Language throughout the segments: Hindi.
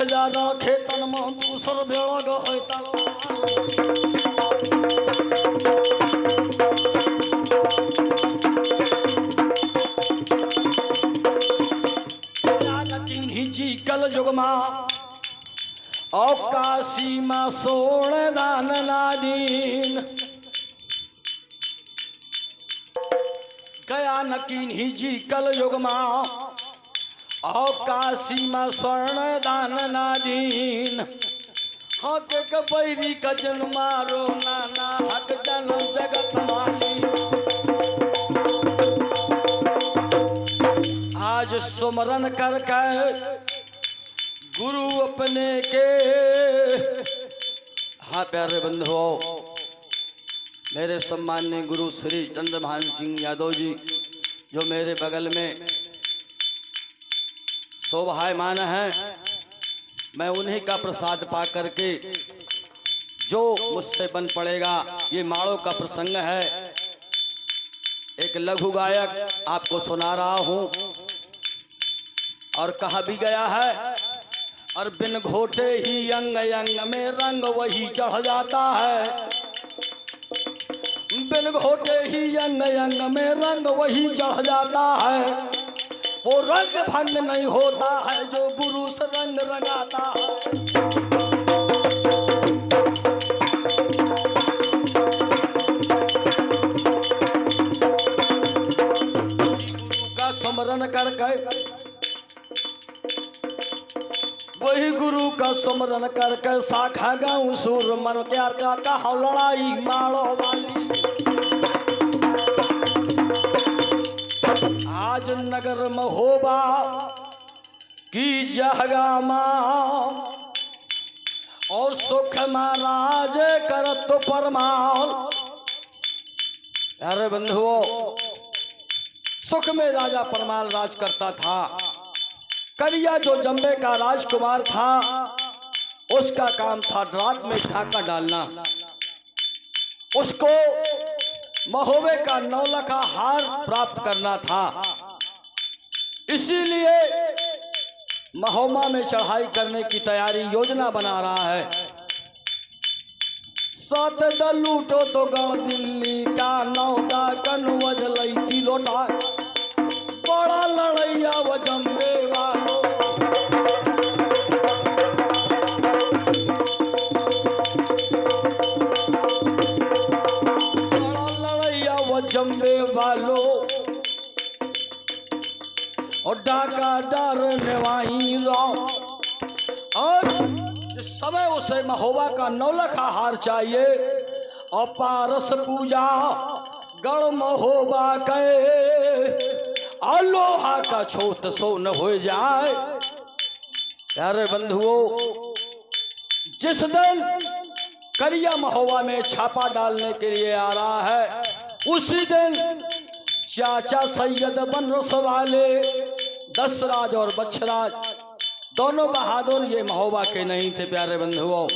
जा राखे तन में दूसर बेड़ा गए जी कल युग मा काशी मा सोण दान नादीन गया नकीन ही जी कल युग मा काशी मा स्वर्ण दान नादीन हक बैरी का जन मारो नाना हक जन जगत माली। आज सुमरन करके गुरु अपने के। हाँ प्यारे बंधुओं, मेरे सम्माननीय गुरु श्री चंद्रभान सिंह यादव जी जो मेरे बगल में शोभायमान हैं, मैं उन्हीं का प्रसाद पा करके जो मुझसे बन पड़ेगा। ये माड़ों का प्रसंग है, एक लघु गायक आपको सुना रहा हूँ। और कहा भी गया है, और बिन घोटे ही अंग अंग में रंग वही चढ़ जाता है। बिन घोटे ही अंग अंग में रंग वही चढ़ जाता है। वो रंग भंग नहीं होता है जो गुरु से रंग रंगाता है। गुरु का स्मरण करके वही गुरु का स्मरण करके शाखा गाँव सुर मन प्यार का कहा लड़ाई मारो वाली। आज नगर महोबा की जहगा मां और सुख महाराज करत तो परमाल। अरे बंधुओं, सुख में राजा परमाल राज करता था। करिया जो जम्बे का राजकुमार था, उसका काम था रात में ढाका डालना। उसको महोबे का 9 लाख का हार प्राप्त करना था। इसीलिए महोबा में चढ़ाई करने की तैयारी योजना बना रहा है। सात दल लूटो तो गण दिल्ली का 9 कनवज लई लोटा बड़ा लड़ैया वो जम्बे वालों। बड़ा लड़ैया वो जम्बे वालों और डाका डारने वाही राव। और इस समय उसे महोबा का 9 लाख हार चाहिए और पारस पूजा गढ़ महोबा के लोहा का छोट सोन हो जाए। प्यारे बंधुओं, जिस दिन करिया महोबा में छापा डालने के लिए आ रहा है, उसी दिन चाचा सैयद बनरस वाले दशराज और बछराज दोनों बहादुर ये महोबा के नहीं थे। प्यारे बंधुओं,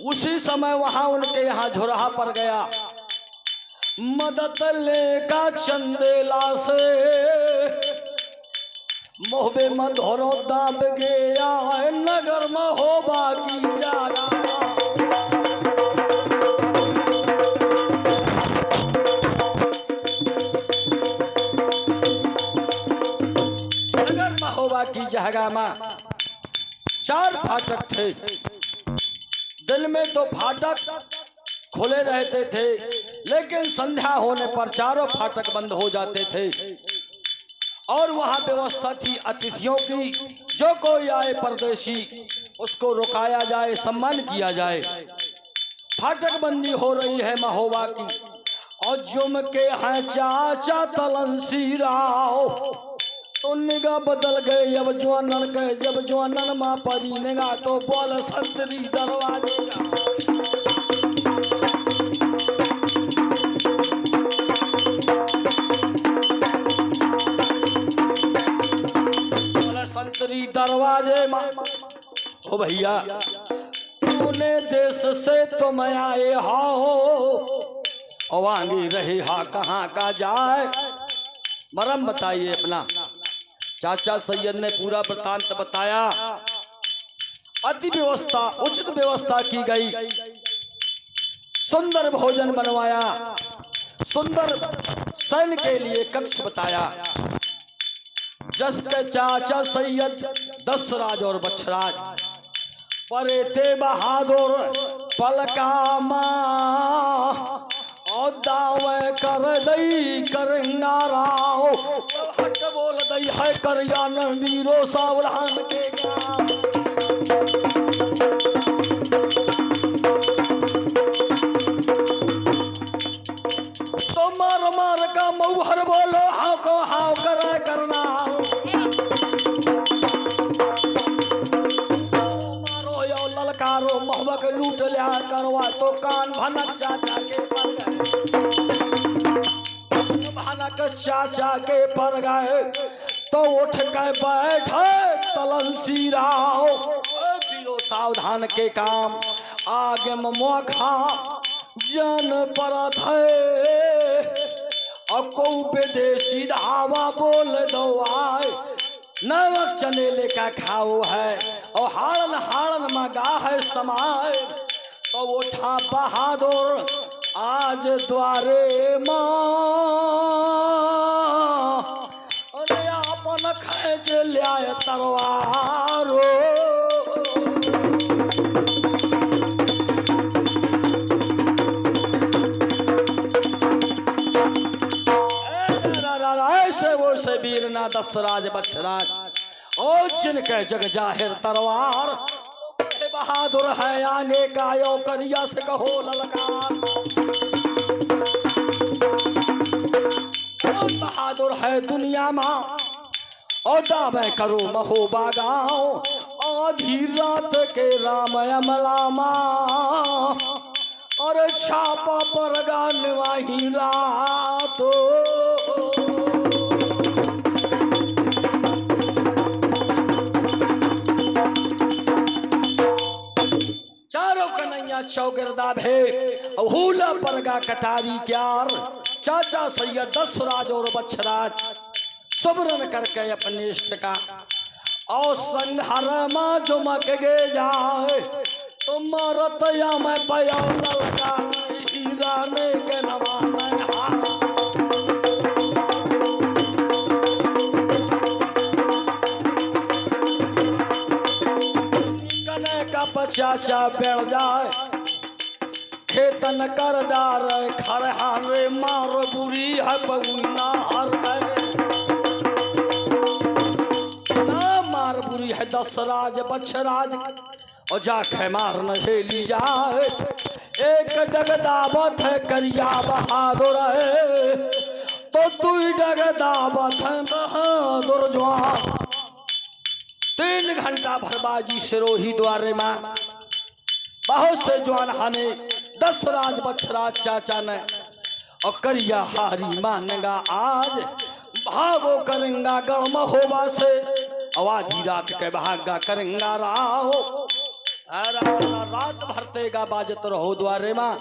उसी समय वहां उनके यहाँ झुरहा पड़ गया। मदद लेका चंदेला से मोहबे मधोरो दाब गया नगर महोबा की जागा। नगर महोबा की जगह में 4 फाटक थे। दिन में तो फाटक खुले रहते थे, लेकिन संध्या होने पर चारों फाटक बंद हो जाते थे। और वहां व्यवस्था थी अतिथियों की, जो कोई आए परदेशी उसको रुकाया जाए, सम्मान किया जाए। फाटक बंदी हो रही है महोबा की। और जुम के हैं चाचा तलंसी राव, तो निगाह बदल गए अब जवानन के। जब जवानन माँ परी निगाह तो बोल संतरी दरवाजे का। संतरी दरवाजे माँ, ओ भैया तूने देश से तुम आए हो, वांगी रही हा कहाँ का जाए। मरम बताइए अपना। चाचा सैयद ने पूरा वृतांत बताया। अति व्यवस्था, उचित व्यवस्था की गई, सुंदर भोजन बनवाया, सुंदर सैन्य के लिए कक्ष बताया। जसके चाचा सैयद दशराज और बछराज परे थे बहादुर पलका माँ और दावे कर दई करेंगा राव, हट बोल दई है करियान वीरो सावधान के काम। तो मार मार का मऊहर बोलो हाव को हाव करे करना, मारो यो ललकारो मोहबक लूट लिया करवा तो कान भनक चाचा के पर भनक चाचा के पर गए तो उठ के बैठे तलंसी राव, वीरो सावधान के काम। आगे मोखा जन परत है और को विदेशी धावा बोल दो आए, नवक चंदेले का खाओ है और हाड़न हाड़न मगा है समाए। तो उठा बहादुर आज द्वारे माँ अपन खेच लिया तरवारो, ऐसे वो से वीरना दशराज बछराज और जिनके जग जाहिर तरवार, बहादुर है आगे गायो करिया से कहो ललकार। बहादुर है दुनिया माँ और दावे करो महोबा गाँव, आधी रात के राम अमलामा और छापा पर गान वही रातो। चारों कन्हैया चौगिरदा भेंट हुला परगा कटारी क्यार, चाचा सैयद दशराज और बछराज सुमरन करके अपने इष्ट का और संघर माँ जुमक गे जाए। तुम रतया में पया ललका हीरा ने के नवाने कने का पचाचा बैठ जाए, खेतन कर डार खरहान रे मार बुरी है बउना हर ना मार बुरी है दशराज बछराज और जाके मार न हेली जाए। एक डगदावत है करिया बहादुर है तो तू डगदावत है बहादुर जवान। 3 घंटा भरबाजी सिरोही द्वारे में बहुत से जवान हाने दशराज बछराज चाचा ने और करिया हारी मानेगा आज, भागो करेंगा गढ़ महोबा से आवाधी रात के भागा करेंगा राहो। रात भरतेगा बाजत रहो द्वारे माँ।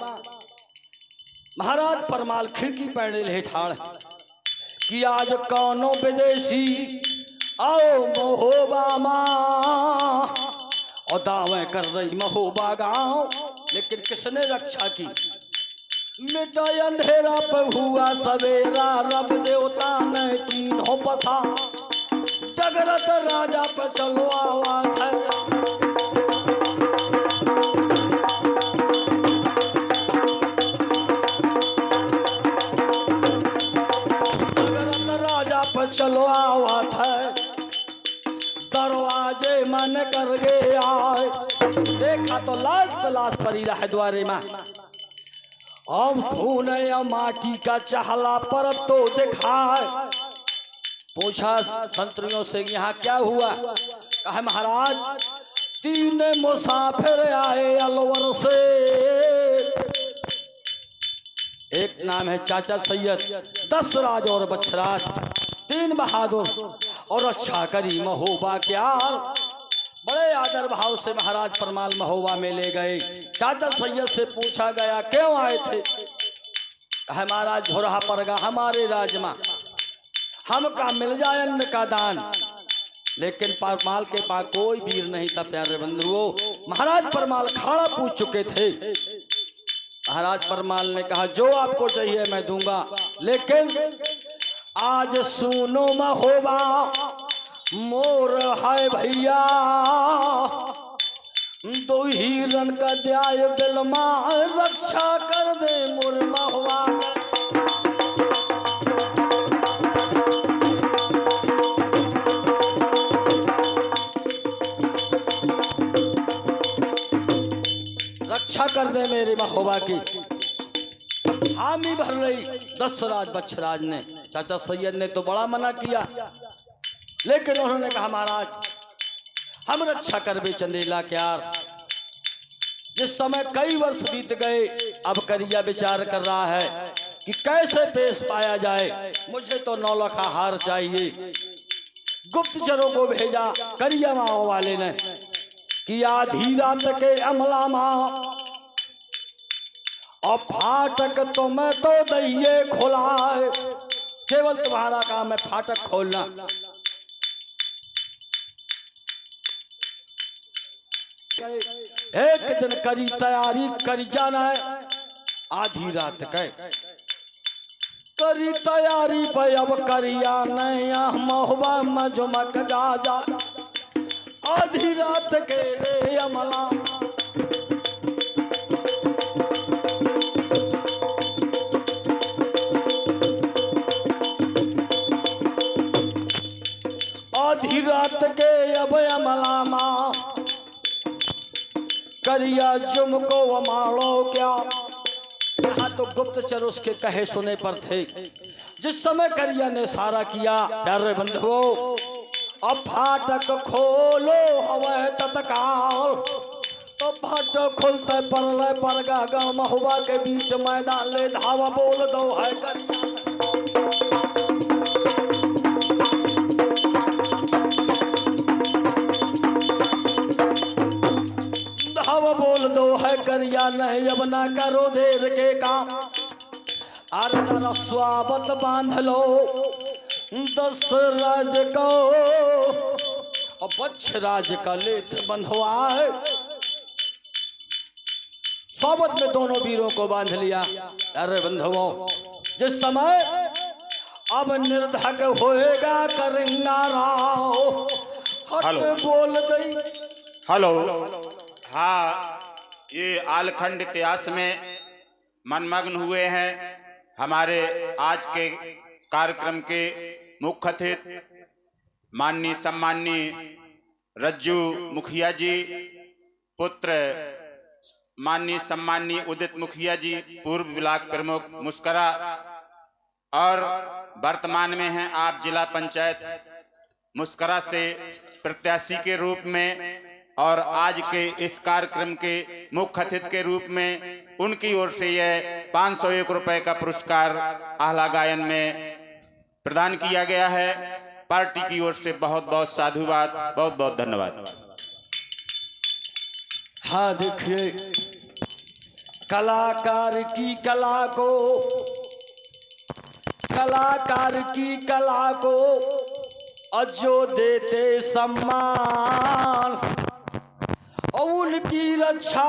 महाराज परमाल खिड़की पैड़े ले ठाड़ कि आज कौनो विदेशी आओ महोबा माँ और दावे कर रही महोबा गाँव, लेकिन किसने रक्षा की? मिटा अंधेरा पे हुआ सवेरा, रब देवता ने तीनों बसा, डगरत राजा पे चलो आवाज है। डगरत राजा पे चलो आवाज है, दरवाजे मन कर गए आए। देखा तो लाश पे लाश पड़ी रहा द्वारे में, अब खून या माटी का चहला पर तो दिखाए। पूछा संतरियों से यहाँ क्या हुआ? कहा महाराज 3 मुसाफिर आए अलवर से, एक नाम है चाचा सैयद दशराज और बछराज, 3 बहादुर और अच्छा करी महोबा क्यार। बड़े आदर भाव से महाराज परमाल महोबा में ले गए। चाचा सैयद से पूछा गया क्यों आए थे? कहा महाराज झोरहा परगा हमारे राजमा, हमका मिल जाए अन्न का दान, लेकिन परमाल के पास कोई वीर नहीं था प्यारे बंधुओं। महाराज परमाल खाड़ा पूछ चुके थे। महाराज परमाल ने कहा जो आपको चाहिए मैं दूंगा, लेकिन आज सुनो महोबा मोर है भैया, दो हिरन का द्याय बिलमा रक्षा कर दे मोर महुआ। रक्षा कर दे मेरे महोबा की। हामी भर रही दशराज बच्छराज ने, चाचा सैयद ने तो बड़ा मना किया, लेकिन उन्होंने कहा महाराज हम रक्षा कर बे चंदेला क्यार। जिस समय कई वर्ष बीत गए, अब करिया विचार कर रहा है कि कैसे पेश पाया जाए। मुझे तो 9 लाख हार चाहिए। गुप्तचरों को भेजा करिया माओ वाले ने कि आधी रात के अमला माँ और फाटक तो मैं तो दइये खोलाए, केवल तुम्हारा काम है फाटक खोलना। एक दिन करी तैयारी करी जाना है, आधी रात के करी तैयारी पे अब करिया नया महुबा मजमक जा आधी रात के रे अमला। आधी रात के अब अमला माँ करिया जुमको अमाड़ो क्या। यहाँ तो गुप्तचर उसके कहे सुने पर थे। जिस समय करिया ने सारा किया प्यारे बंधुओं, अब फाटक खोलो हवे तत्काल। तो फाटक खुलते परले परगा गण महुबा के बीच मैदान ले धावा बोल दो है करिया। बोल दो है करिया नहीं अब ना करो देर के काम। अरे स्वागत बांध लो दशराज को और बच्छराज का लेथ बंधवाए। स्वागत में दोनों वीरों को बांध लिया। अरे बंधुओं जिस समय अब निर्धक होएगा करेंगा राव हट बोल दई। हेलो। हाँ, ये आलखंड इतिहास में मनमग्न हुए हैं। हमारे आज के कार्यक्रम के मुख्य अतिथि माननीय सम्माननीय रज्जू मुखिया जी, पुत्र माननीय सम्माननीय उदित मुखिया जी, पूर्व ब्लॉक प्रमुख मुस्करा, और वर्तमान में हैं आप जिला पंचायत मुस्करा से प्रत्याशी के रूप में, और आज के इस कार्यक्रम के मुख्य अतिथि के रूप में उनकी ओर से यह 501 रुपए का पुरस्कार आहला गायन में प्रदान किया गया है। पार्टी की ओर से बहुत बहुत साधुवाद, बहुत बहुत धन्यवाद। हाँ देखिए, कलाकार की कला को, कलाकार की कला को अजो देते सम्मान, और उनकी रक्षा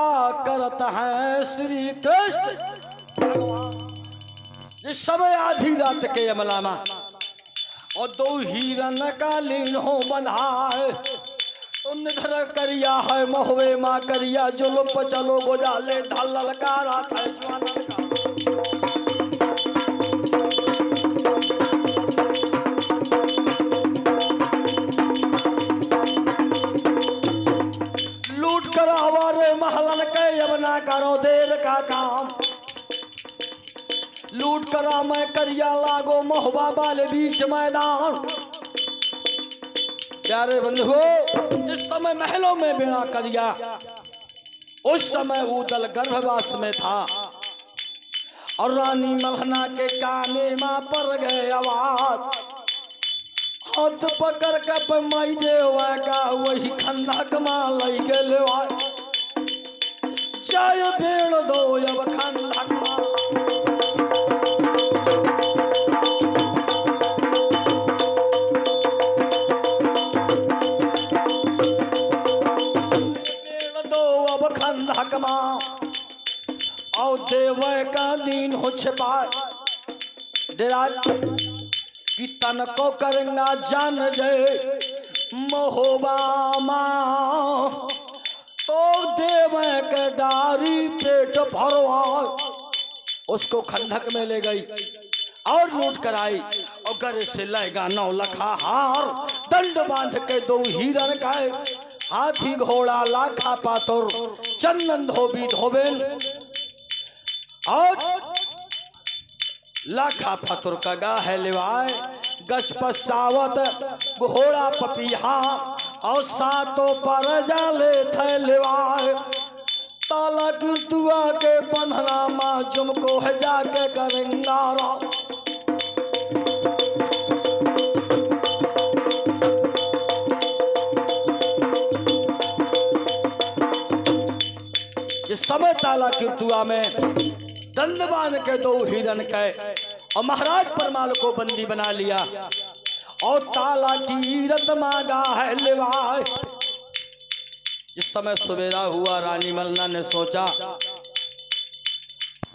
करता है श्री कृष्ण भगवान। जिस समय आधी रात के अमलामा और 2 हिरन का लीन हो बंधा है, उन्धर करिया है महुए माँ करिया जुलुम पर चलो गोजाले धल ललकारा था ज्वालन का। महलन के अब ना करो देर का काम, लूट करा मैं करिया लागो महुबा वाले बीच मैदान। प्यारे बंधुओं जिस समय महलों में बिना करिया, उस समय वो दल गर्भवास में था, और रानी मलहना के काने मां पर गए आवाज। हाथ पकड़ के माई देवा का वही खंडक मां लई गए, चाय भेड़ दो अब खंडक मां। देराज कि तन को करेंगा जान जय महोबा माँ तो देव के डारी पेट भरवा। उसको खंडक में ले गई और लूट कर आई और गरे से लेगा 9 लखा हार, दंड बांध के 2 हिरन का, हाथी घोड़ा लाखा पातुर, चंदन धोबी धोबेन और लाखा फतुर का गाहे लिवाए, गश पसावत घोड़ा पपीहा और 7 पर जाले थे लिवाए। ताला गिरतुआ के बंधना माँ जुमको है जाके करेंगारा। जिस समय ताला गिरतुआ में दंड बांध के 2 हिरन के और महाराज परमाल को बंदी बना लिया और ताला की रत मांगा है लिवाए। जिस समय सवेरा हुआ रानी मलना ने सोचा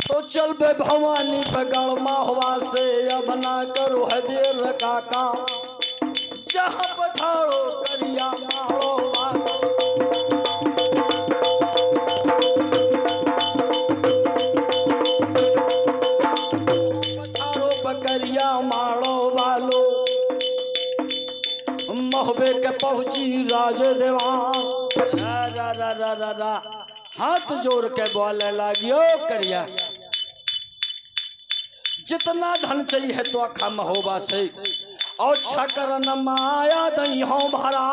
तो चल बे भवानी पे गड़मा हुआ से अब ना करो है देर काका, जहाँ पठारो करिया मारो वालो। पठारो पकरिया मारो वालो। महबे के पहुंची राज देवान रा रा रा रा रा हाथ जोड़ के बोले लागियो करिया, जितना धन चाहिए तो अखा महोबा से और छकर न माया दही हो भरा,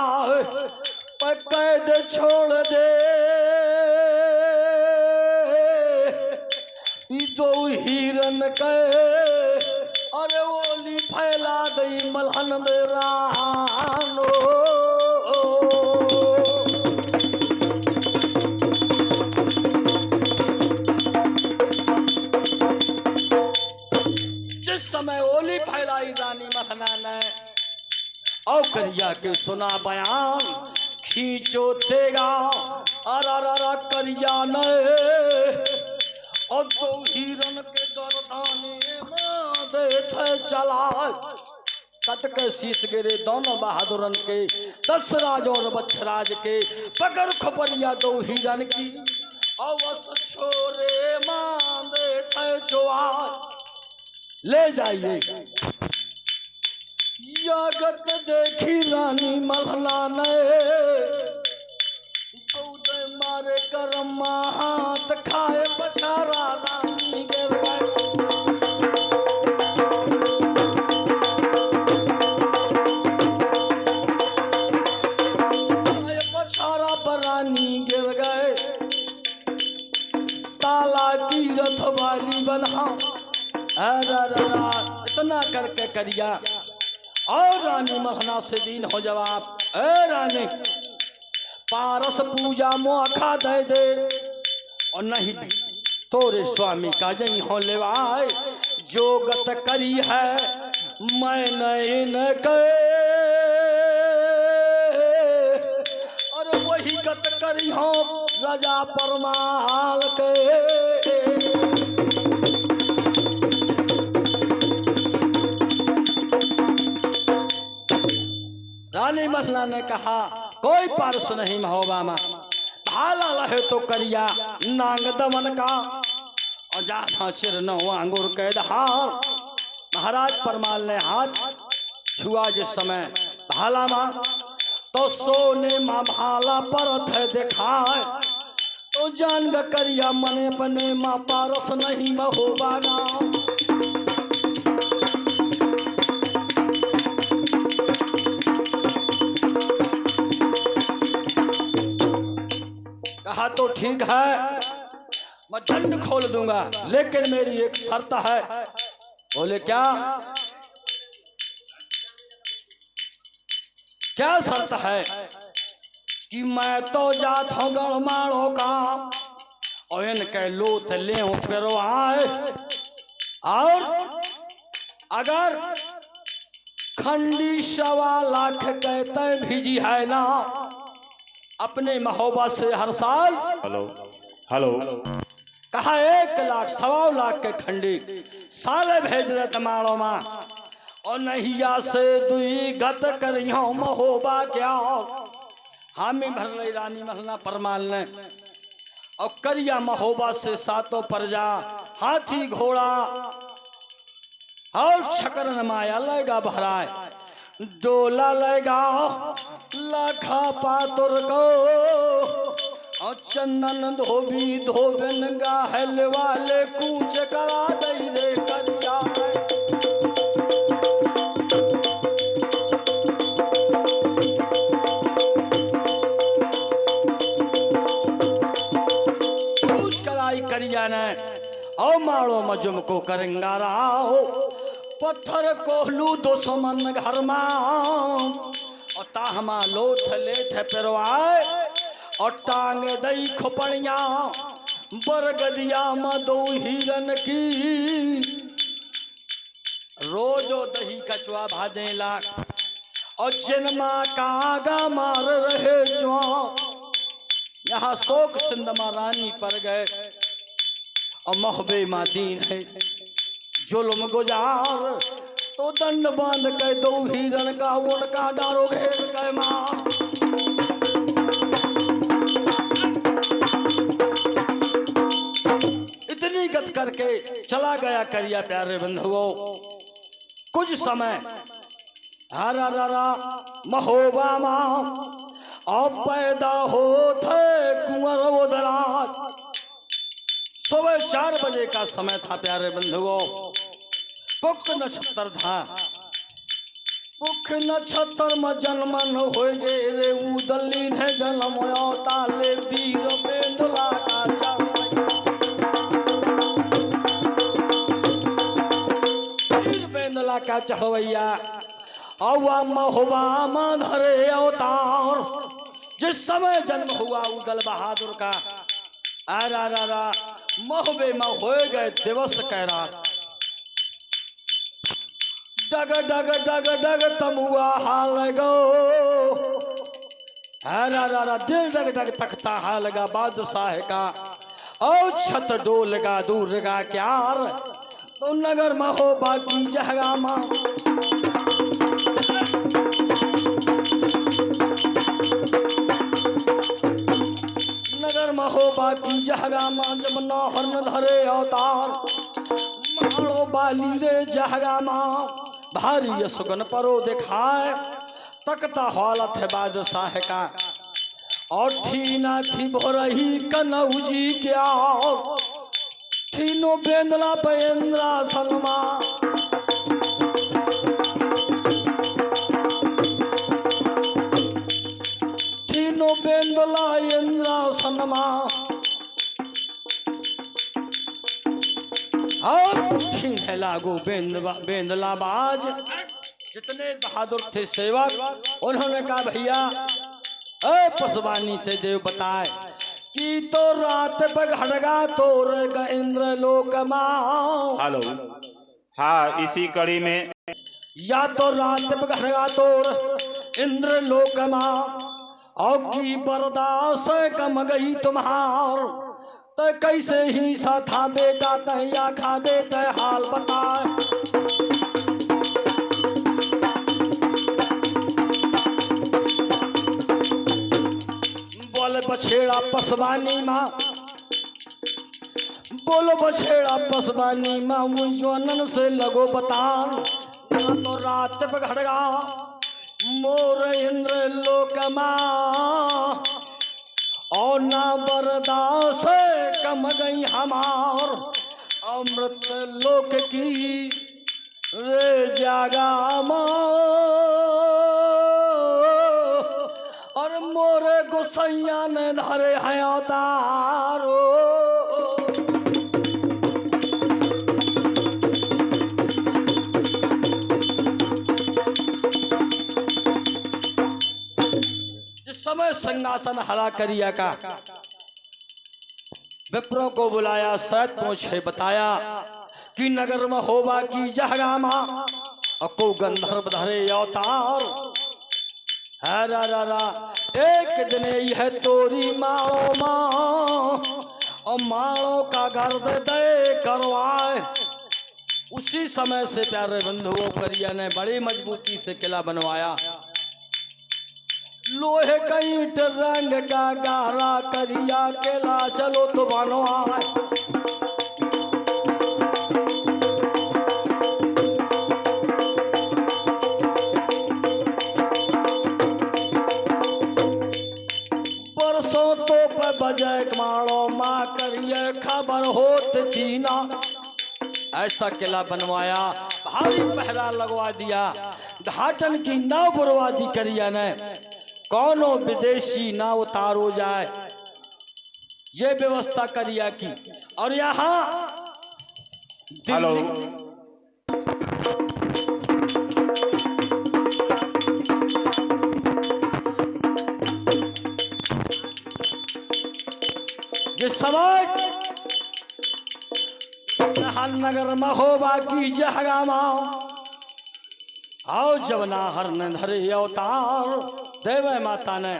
कैद छोड़ दे 2 हिरन के, अरे ओली फैला दई मलहन में रानो। जिस समय ओली फैलाई रानी मलहना ने और करिया के सुना बयान, खींचो तेगा अरा करिया ने और 2 हिरन के गर्दाने में देते चला। कट के शीश गिरे दोनों बहादुरन के, 10 राज और बच्छराज के, पकड़ खोपरिया 2 हिरन की अवस छोरे मान देते चुआ। ले जाइए यागत देखी रानी मलहना ने, मारे करम हाथ खाए पछारा रानी गिर गए। पछारा पर रानी गिर गए, ताला की रथ वाली बना इतना करके करिया और रानी मलहना से दीन हो जवाब, ए रानी पारस पूजा मोखा दे दे और नहीं तोरे स्वामी का जई हो लेवाए, जो गत करी है मैं नहीं के, और वही गत करी हो राजा परमाल के। रानी मलहना ने कहा कोई पारस नहीं महोबा में, भाला लहे तो करिया नांग दमन का और जाना सिर 9 आंगुर के दहार। महाराज परमाल ने हाथ छुआ जिस समय भाला मां तो सोने मां भाला परत है दिखाए, तो जान ग करिया मने बने मां पारस नहीं महोबा ना। कहा तो ठीक है मैं दंड खोल दूंगा, लेकिन मेरी एक शर्त है। बोले क्या? क्या शर्त है? कि मैं तो जात हूं गणमाणों का और इनके लूट ले फिरवाए, और अगर खंडी 1.25 लाख कहते भेजी है ना अपने महोबा से हर साल। हेलो हेलो कहा 1 लाख 1.25 लाख के खंडी साले भेज दे माड़ो माँ और नहिया से दुई गत करियो महोबा क्या हामी भर ले रानी महलना परमाल ने और करिया महोबा से सातों प्रजा हाथी घोड़ा और छकर माया लेगा भराए डोला लेगा लाखा पातुर को और चंदन धोबी धोबन गाहल वाले कूच करा दई रे करिया कूच कराई करिया ने और मारो मजुम को करेंगा राहो पत्थर कोहलू दुश्मन घर और ताहमा लोथ लेथ पेरवाए और टांग दई खोपड़िया बरगदिया मदो हिरन की रोजो दही कचवा भाजे लाख और जन्मा कागा मार रहे जो यहाँ शोक सिंधमा रानी पर गए और महबे मादीन है जुल्म गुजार तो दंड बांध के दो हिरन का उनका डारो घेर के मार इतनी गत करके चला गया करिया प्यारे बंधुओं। कुछ समय हरा ररा महोबा मां और पैदा हो थे कुंवर उदराज। सुबह 4 बजे का समय था प्यारे बंधुओं। पुख नक्षत्र था। पुख नक्षत्र में जन्मन हो गे रे उदली ने जन्म ताले वीर बेंदला का वीर बेंदला का चढ़वैया अवा महुआ धरे अवतार। जिस समय जन्म हुआ उदल बहादुर का आरा रा महबे में हो गए दिवस कह रात। डग डग डग डग तमुआ हाल गो आरा रा दिल डग डग तख्ता हाल गा बादशाह का और छत डोल गा दूर गा क्यार तो नगर में हो बाकी जहगा मां। नगर में हो बाकी जहगा मां जब नौहर न धरे अवतार मारो बाली रे जहगा मां भारी सुगन परो दिखाए तकता हालत है बादशाह का और ठीना थी भोरही कनौजी क्या और ठीनो बेंदला पेंद्रा सलमा ठीनो बेंदला इंद्रा सनमा और ठीक है लागू बेंदला बाज। जितने बहादुर थे सेवक उन्होंने कहा भैया ए पसवानी से देव बताए कि तो रात बघड़गा तोर इंद्र लोक मां। हेलो हाँ इसी कड़ी में या तो रात बघड़गा तोर इंद्र लोक मां और की बर्दाश्त कम गई तुम्हार तो कैसे ही सा था बेटा तैया खा दे तय हाल बताए। बोल बछेड़ा पसवानी माँ बोलो बछेड़ा पसवानी माँ वो जोनन से लगो बतान तो रात पघड़गा मोर इंद्र लोक माँ और ना बर्दाश्त कम गई हमार अमृत लोक की रे जागा माँ और मोरे गुसैया ने धरे हैं अवतारो। समय संगासन हरा करिया का विप्रों को बुलाया सत पूछे बताया कि नगर में होबा की जहगामा अको गंधर्व धरे अवतार हरा रा एक दिन यह तोरी माड़ो माँ और माड़ो का गर्द दे करवाए उसी समय से प्यारे बंधुओं करिया ने बड़ी मजबूती से किला बनवाया। लोहे का ईंट रंग का गारा करिया किला चलो तो बनवाए। परसों तो पे बजे मारो माँ करिए खबर होत थी ना। ऐसा किला बनवाया, भारी पहरा लगवा दिया, घाटन की नाव बर्बादी करिया ने, कौनो विदेशी ना उतारो जाए ये व्यवस्था करिया की। और यहाँ हेलो ये समाज नगर महोबा की जहगामा आओ जवना हर न धरे अवतार देवे माता ने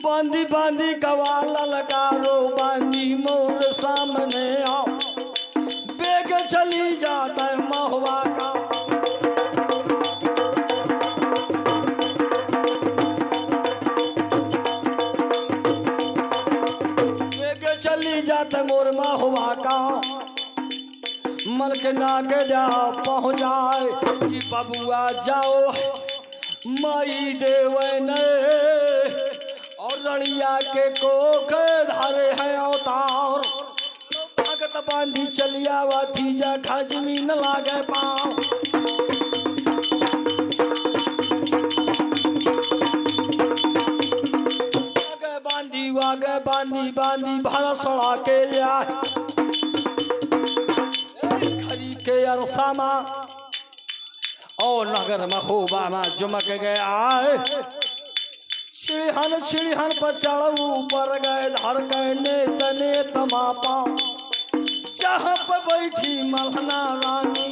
बांधी बांधी कवाल ललकारो बांधी मोर सामने आओ बेग चली जाता है महुआ का। बेग चली जाता है मोर महुआ का। मन के नाके जा पहुँच जाए कि बबुआ जाओ माई देवे ने और रड़िया के कोख धारे है अवतार। भगत बांधी चलिया थी जा खजमीन लागे पाँव। आगे बांधी बांधी भरसड़ा के लिया खरी के अरसामा और नगर महोबा में जुमक गया। छिड़िहन पर चढ़ ऊपर गए धर गए नेत नेत मापा जहाँ पर बैठी मल्हना रानी।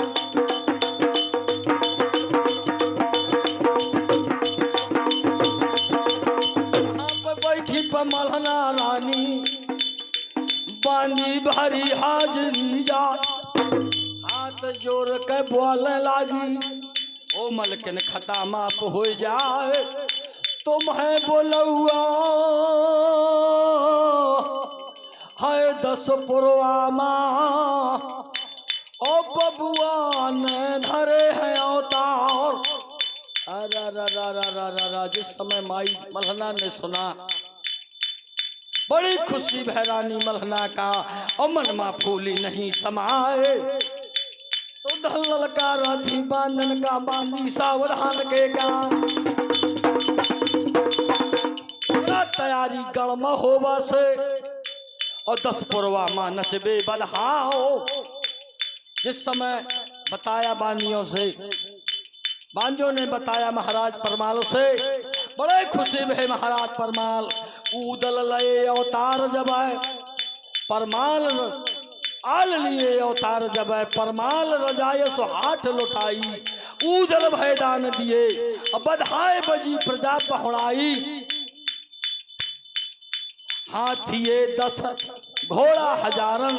जहाँ पर बैठी पर मल्हना रानी बांधी भरी हाजरी जा हाथ जोड़ के बोलने लागी ओ मलकिन खता माप हो जाए तुम्हें बोलुआ है 10 पुरवामा ओ बबुआ ने धरे हैं अवतार। अरे जिस समय माई मल्हना ने सुना बड़ी खुशी भैरानी मल्हना का और मनमा फूली नहीं समाए तो धल का रथी बांधन का बांधी सावधान के काम तैयारी गढ़ महोबा से और 10 पुरवा मां नचबे बधाओ। जिस समय बताया बानियों से बांधियों ने बताया महाराज परमाल से बड़े खुशी भे महाराज परमाल उदल लए अवतार जब परमाल आल लिए अवतार जब परमाल रजाए सो हाथ लुटाई उदल भय दान दिए बधाए बजी प्रजा पहुड़ाई। हाथिये 10 घोड़ा हजारन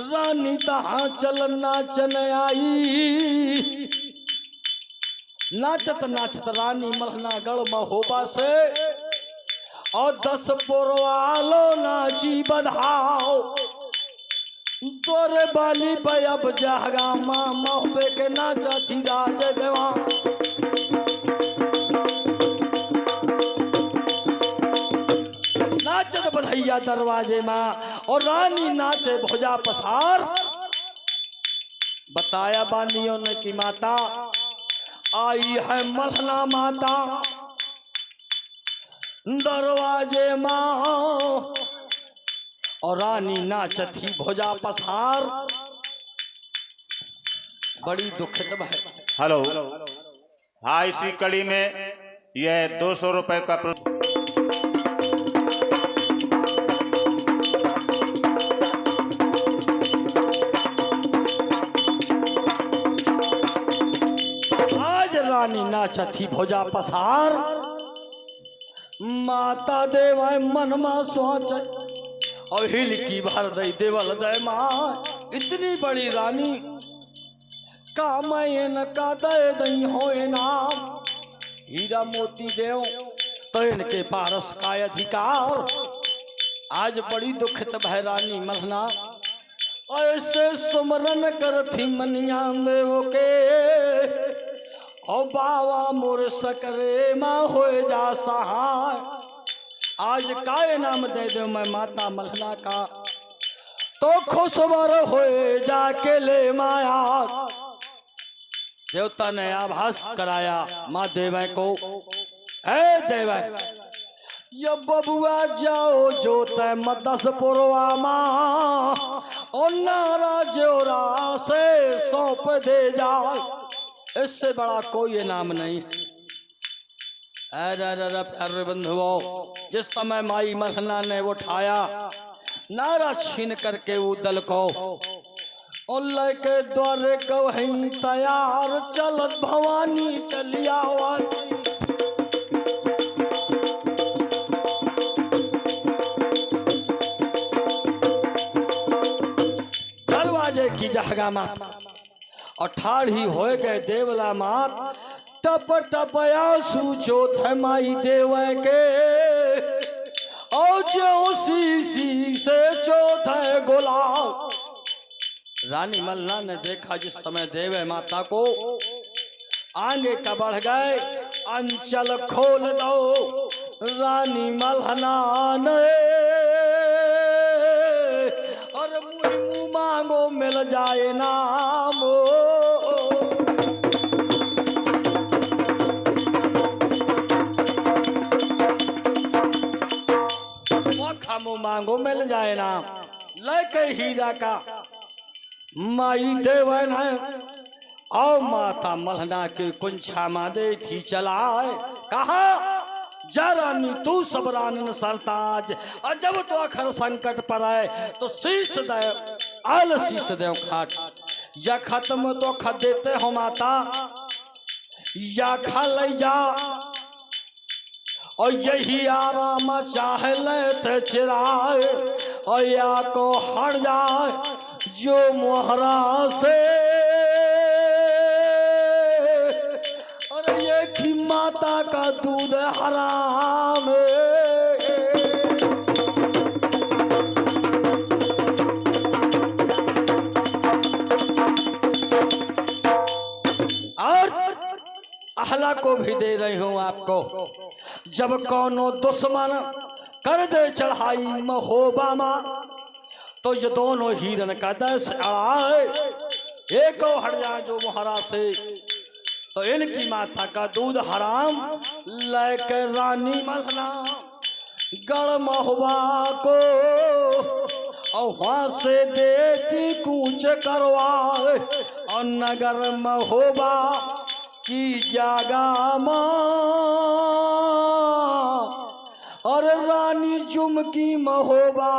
रानी तहाँ चल नाचन आई। नाचत नाचत रानी मल्हना गढ़ महोबा से और 10 पुरवालो नाची बधाओ। तोरे बाली पे अब जहगा माँ महोबे के नाचा थी राज देवा। नाचत बधैया दरवाजे माँ और रानी नाचे भुजा पसार। बताया बानियों ने कि माता आई है मल्हना माता दरवाजे माँ और रानी नाचत ही भुजा पसार। बड़ी दुखित है। हेलो हाँ, इसी कड़ी में यह 200 रुपए का आज रानी नाचत ही भुजा पसार। माता देव मन मा सोच और हिल की भर दई देवल दय माँ। इतनी बड़ी रानी कामयन का दे दई हो नाम, हीरा मोती देव तो इनके पारस का अधिकार। आज बड़ी दुखित भैरानी मलना, ऐसे सुमरन करथी मनिया देव के, ओ बाबा मोर सकरे माँ हो जा सहाय। आज काय नाम दे दो मैं माता मलना का, तो खुशवर हो जाके ले माया। देवता ने आभास कराया माँ देवै को, है देवै ये बबुआ जाओ जो तय मदस पुरवा माँ, और नारा जोरा से सौंप दे जाए। इससे बड़ा कोई नाम नहीं। अरे प्यारे बंधुओं, जिस समय माई मलना ने उठाया नारा छीन करके वो दल को, और लेके द्वारे को वहीं तैयार चलत भवानी चलिया आती। दरवाजे की जगह मात और ठाड़ी हो गए देवला मात, टप टप आंसू चोथ माई देव के, और जो सी से चोथ गुलाब। रानी मलना ने देखा जिस समय देव माता को, आगे का बढ़ गए अंचल खोल दो रानी मलना ने, और मुँह मांगो मिल जाए नाम। मुँह मांगो मिल जाए नाम। लेके हीरा का माई देवन है, और माता मलना के कुंछा मादे थी चलाए। कहा जरानी तू सबरानन सरताज, और जब तो अखर संकट पर आए तो शीश दे आल शीश दे खाट। या खत्म तो खा देते हो माता, या खा ले जा, और यही आराम चाह लेते चिराए, और या को हट जाए जो मोहरा से। और ये की माता का दूध हराम और अहला को भी दे रही हूं आपको। जब कौनो दुश्मन कर दे चढ़ाई महोबा माँ, तो ये दोनों हिरन का दस आए, एक हट जाए जो मोहरा से, तो इनकी माता का दूध हराम। लेकर रानी मलना गढ़ महुआ को, और वहां से देती कूच करवाए, और नगर महोबा की जागा माँ, और रानी जुम की महोबा